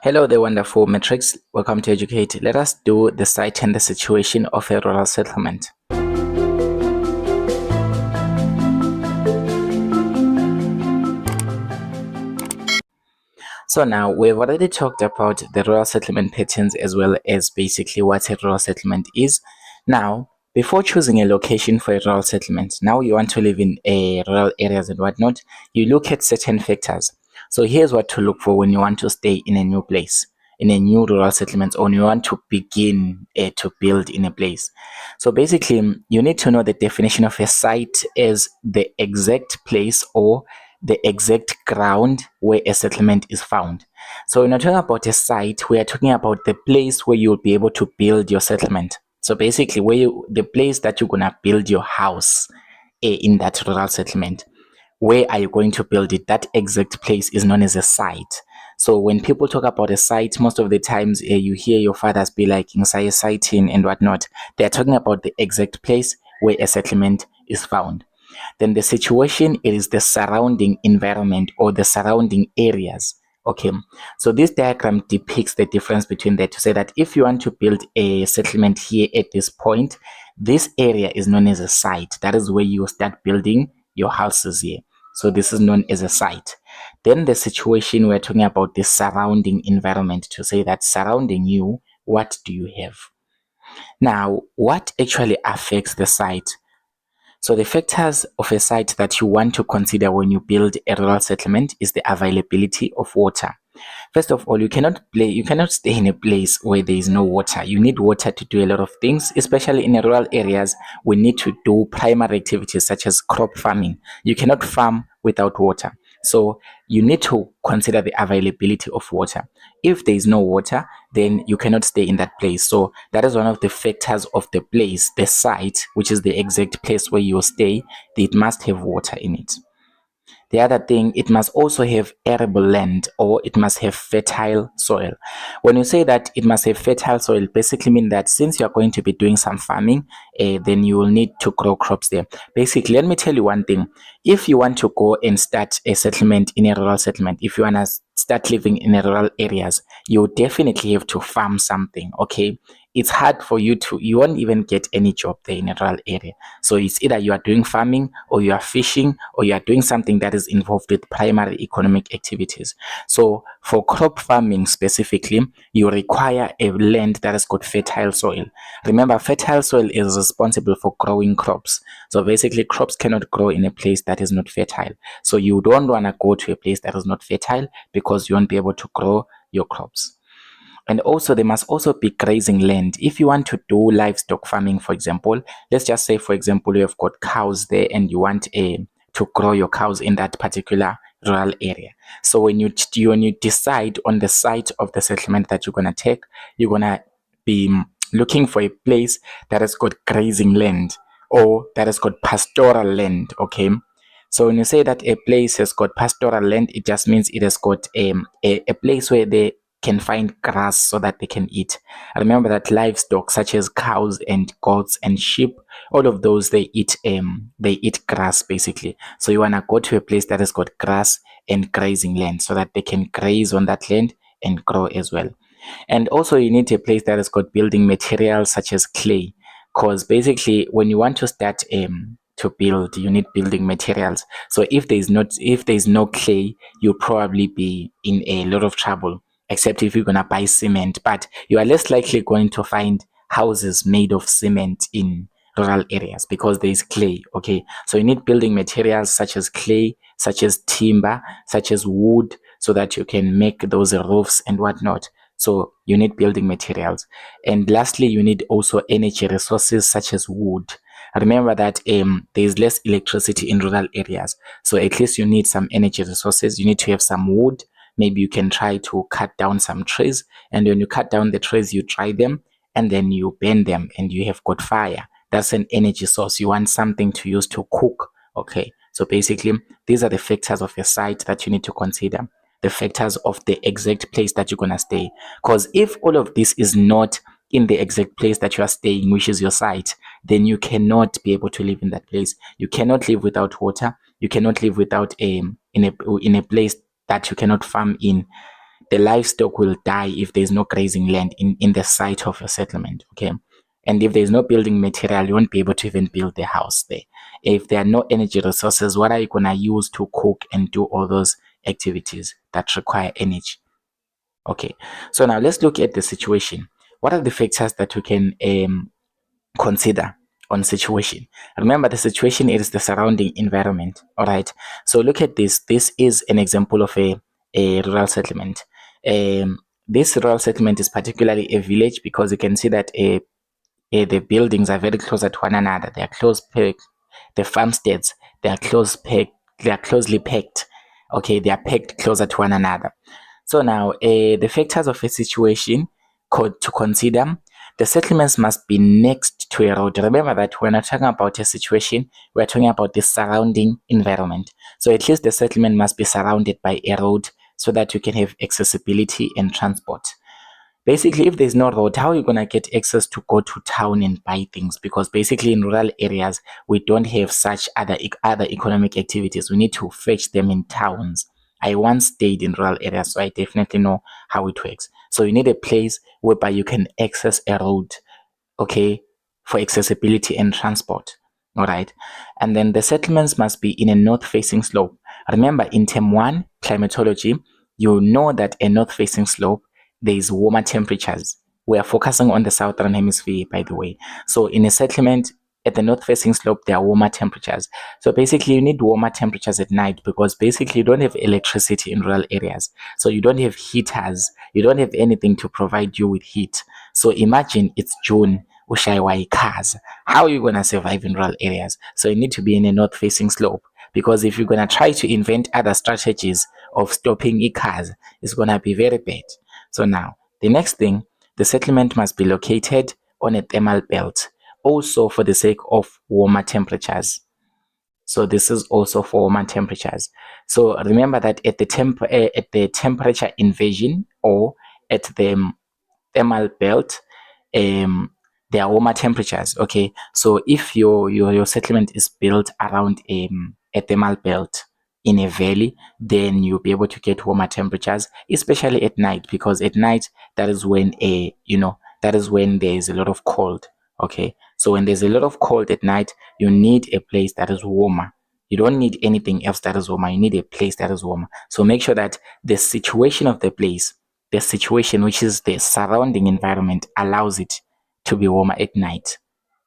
Hello there, wonderful Matrix. Welcome to Educate. Let us do the site and the situation of a rural settlement. So now we've already talked about the rural settlement patterns as well as basically what a rural settlement is. Now, before choosing a location for a rural settlement, now you want to live in a rural areas and whatnot, you look at certain factors. So here's what to look for when you want to stay in a new place, in a new rural settlement, or when you want to begin to build in a place. So basically, you need to know the definition of a site as the exact place or the exact ground where a settlement is found. So when we're talking about a site, we are talking about the place where you'll be able to build your settlement. So basically, the place that you're gonna build your house in that rural settlement. Where are you going to build it? That exact place is known as a site. So when people talk about a site, most of the times you hear your fathers be like inside siting and whatnot. They're talking about the exact place where a settlement is found. Then the situation, it is the surrounding environment or the surrounding areas. Okay, so this diagram depicts the difference between that to say that if you want to build a settlement here at this point, this area is known as a site. That is where you start building your houses here. So this is known as a site. Then the situation, we're talking about the surrounding environment to say that surrounding you, what do you have? Now, what actually affects the site? So the factors of a site that you want to consider when you build a rural settlement is the availability of water. First of all, you cannot stay in a place where there is no water. You need water to do a lot of things, especially in rural areas. We need to do primary activities such as crop farming. You cannot farm without water. So you need to consider the availability of water. If there is no water, then you cannot stay in that place. So that is one of the factors of the place, the site, which is the exact place where you stay. It must have water in it. The other thing, it must also have arable land or it must have fertile soil. When you say that it must have fertile soil, basically mean that since you're going to be doing some farming, then you will need to grow crops there. Basically, let me tell you one thing. If you want to go and start a settlement in a rural settlement, if you want to start living in a rural areas, you definitely have to farm something, okay? It's hard for you won't even get any job there in a rural area. So it's either you are doing farming or you are fishing or you are doing something that is involved with primary economic activities. So for crop farming specifically, you require a land that has got fertile soil. Remember, fertile soil is responsible for growing crops. So basically, crops cannot grow in a place that is not fertile. So you don't want to go to a place that is not fertile because you won't be able to grow your crops. And also, there must also be grazing land. If you want to do livestock farming, for example, let's just say, for example, you have got cows there and you want to grow your cows in that particular rural area. So when you decide on the site of the settlement that you're gonna take, you're gonna be looking for a place that has got grazing land or that has got pastoral land. Okay. So when you say that a place has got pastoral land, it just means it has got a place where they can find grass so that they can eat. Remember that livestock such as cows and goats and sheep, all of those they eat grass basically. So you wanna go to a place that has got grass and grazing land so that they can graze on that land and grow as well. And also you need a place that has got building materials such as clay. Because basically when you want to start to build, you need building materials. So if there's no clay, you'll probably be in a lot of trouble except if you're going to buy cement. But you are less likely going to find houses made of cement in rural areas because there is clay. Okay, so you need building materials such as clay, such as timber, such as wood, so that you can make those roofs and whatnot. So you need building materials. And lastly, you need also energy resources such as wood. Remember that there is less electricity in rural areas. So at least you need some energy resources. You need to have some wood. Maybe you can try to cut down some trees. And when you cut down the trees, you dry them and then you burn them and you have got fire. That's an energy source. You want something to use to cook. Okay. So basically, these are the factors of a site that you need to consider. The factors of the exact place that you're going to stay. Because if all of this is not in the exact place that you are staying, which is your site, then you cannot be able to live in that place. You cannot live without water. You cannot live without in a place that you cannot farm in. the livestock will die if there's no grazing land in the site of your settlement. Okay. And if there's no building material, you won't be able to even build the house there. If there are no energy resources, what are you gonna use to cook and do all those activities that require energy? Okay, so now let's look at the situation. What are the factors that we can consider on situation? Remember, the situation is the surrounding environment. All right, so look at this. This is an example of a rural settlement. This rural settlement is particularly a village because you can see that the buildings are very close to one another. They are close packed. The farmsteads, they are close packed. They are closely packed. Okay, they are packed closer to one another. So now, the factors of a situation to consider: the settlements must be next to a road. Remember that we're not talking about a situation, we're talking about the surrounding environment. So at least the settlement must be surrounded by a road so that you can have accessibility and transport. Basically, if there's no road, how are you going to get access to go to town and buy things? Because basically in rural areas, we don't have such other economic activities. We need to fetch them in towns. I once stayed in rural areas, so I definitely know how it works. So you need a place whereby you can access a road, okay, for accessibility and transport. All right. And then the settlements must be in a north-facing slope. Remember, in term one, climatology, you know that a north-facing slope, there is warmer temperatures. We are focusing on the southern hemisphere, by the way. So in a settlement at the north-facing slope, there are warmer temperatures. So basically, you need warmer temperatures at night because basically you don't have electricity in rural areas. So you don't have heaters. You don't have anything to provide you with heat. So imagine it's June, Ushaiwai cars. How are you going to survive in rural areas? So you need to be in a north-facing slope because if you're going to try to invent other strategies of stopping cars, it's going to be very bad. So now, the next thing, the settlement must be located on a thermal belt, also for the sake of warmer temperatures. So this is also for warmer temperatures. So remember that at the temperature inversion or at the thermal belt, um, there are warmer temperatures. Okay, so if your settlement is built around a thermal belt in a valley, then you'll be able to get warmer temperatures, especially at night, because at night that is when that is when there is a lot of cold. Okay, so when there's a lot of cold at night, you need a place that is warmer. You don't need anything else that is warmer. You need a place that is warmer. So make sure that the situation of the place, the situation, which is the surrounding environment, allows it to be warmer at night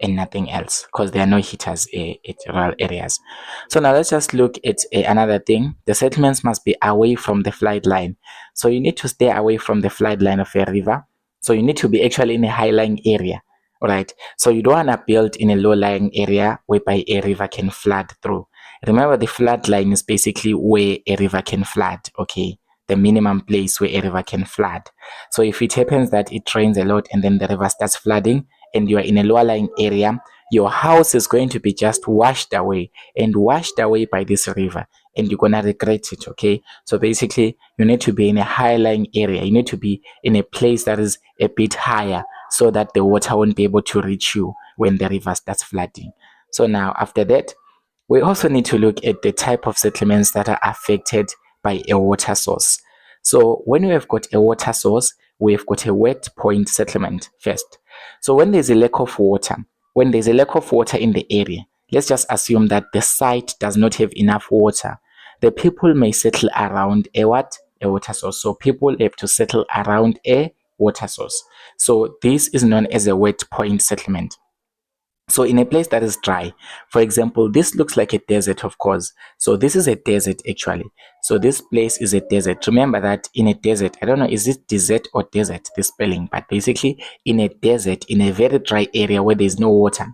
and nothing else because there are no heaters at rural areas. So now let's just look at another thing. The settlements must be away from the flood line. So you need to stay away from the flood line of a river. So you need to be actually in a high-lying area. All right. So you don't want to build in a low-lying area whereby a river can flood through. Remember, the flood line is basically where a river can flood. Okay, the minimum place where a river can flood. So if it happens that it rains a lot and then the river starts flooding and you are in a lower lying area, your house is going to be just washed away by this river and you're gonna regret it. Okay, so basically you need to be in a high lying area. You need to be in a place that is a bit higher so that the water won't be able to reach you when the river starts flooding. So now after that, we also need to look at the type of settlements that are affected by a water source. So when we have got a water source, we've got a wet point settlement first. So when there's a lack of water, when there's a lack of water in the area, let's just assume that the site does not have enough water. The people may settle around a what? A water source. So people have to settle around a water source. So this is known as a wet point settlement. So in a place that is dry, for example, this looks like a desert, of course. So this is a desert actually. So this place is a desert. Remember that in a desert, I don't know, is it desert or desert, the spelling, but basically in a desert, in a very dry area where there's no water,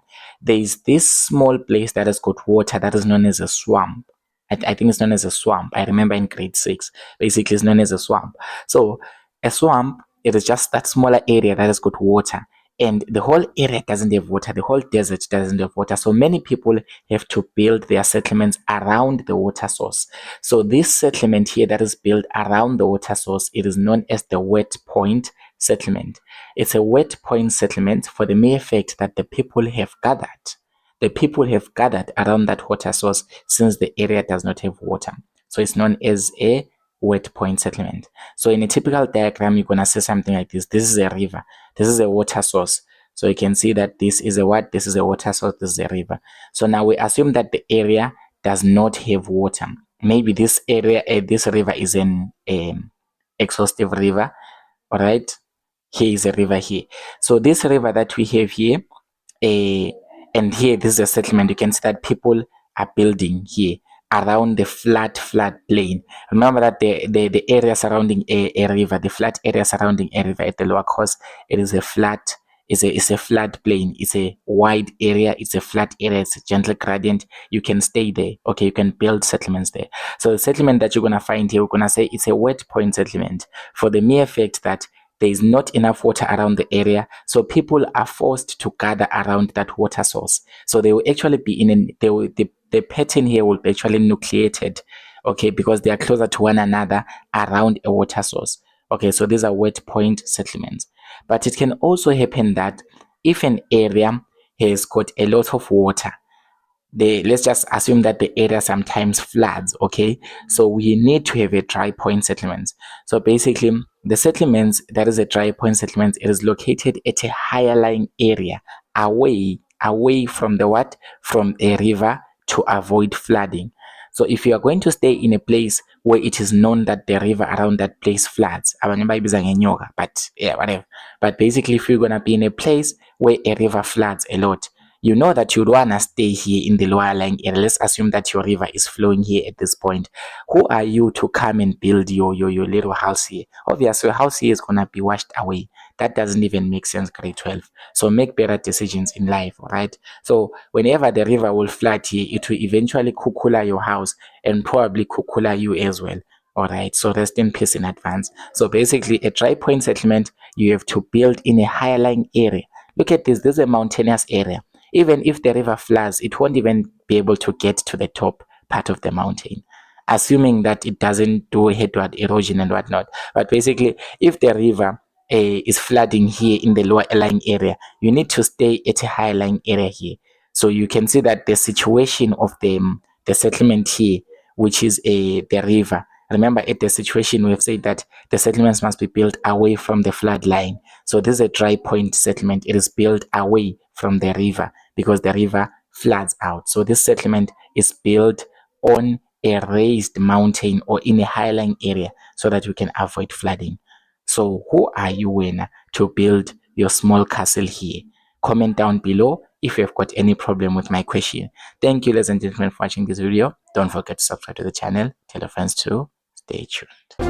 there is this small place that has got water that is known as a swamp. I think it's known as a swamp. I remember in grade 6, basically it's known as a swamp. So a swamp, it is just that smaller area that has got water and the whole area doesn't have water, the whole desert doesn't have water. So many people have to build their settlements around the water source. So this settlement here that is built around the water source, it is known as the wet point settlement. It's a wet point settlement for the mere fact that the people have gathered. The people have gathered around that water source since the area does not have water. So it's known as a wet point settlement. So in a typical diagram, you're going to see something like this. This is a river. This is a water source. So you can see that this is a what? This is a water source. This is a river. So now we assume that the area does not have water. Maybe this area, this river is an exhaustive river. All right. Here is a river here. So this river that we have here, and here this is a settlement. You can see that people are building here around the flat plain. Remember that the area surrounding a river, the flat area surrounding a river at the lower course, it is a flat, it's a flat plain. It's a wide area, it's a flat area, it's a gentle gradient. You can stay there. Okay, you can build settlements there. So the settlement that you're gonna find here, we're gonna say it's a wet point settlement for the mere fact that there is not enough water around the area, so people are forced to gather around that water source. So they will actually be the pattern here will be actually nucleated, okay, because they are closer to one another around a water source. Okay, so these are wet point settlements. But it can also happen that if an area has got a lot of water, let's just assume that the area sometimes floods. Okay, so we need to have a dry point settlement. So basically the settlements that is a dry point settlement, it is located at a higher lying area away from the what, from a river, to avoid flooding. So if you are going to stay in a place where it is known that the river around that place floods, but yeah, whatever. But basically, if you're gonna be in a place where a river floods a lot, you know that you'd want to stay here in the lower lying area. Let's assume that your river is flowing here at this point. Who are you to come and build your little house here? Obviously, your house here is going to be washed away. That doesn't even make sense, grade 12. So make better decisions in life, all right? So whenever the river will flood here, it will eventually kukula your house and probably kukula you as well. All right, so rest in peace in advance. So basically, a dry point settlement, you have to build in a higher lying area. Look at this is a mountainous area. Even if the river floods, it won't even be able to get to the top part of the mountain, assuming that it doesn't do headward erosion and whatnot. But basically, if the river is flooding here in the lower lying area, you need to stay at a high lying area here. So you can see that the situation of the settlement here, which is the river. Remember, at the situation, we have said that the settlements must be built away from the flood line. So this is a dry point settlement. It is built away from the river because the river floods out. So this settlement is built on a raised mountain or in a highland area so that we can avoid flooding. So who are you when to build your small castle here? Comment down below if you've got any problem with my question. Thank you, ladies and gentlemen, for watching this video. Don't forget to subscribe to the channel. Tell your friends to stay tuned.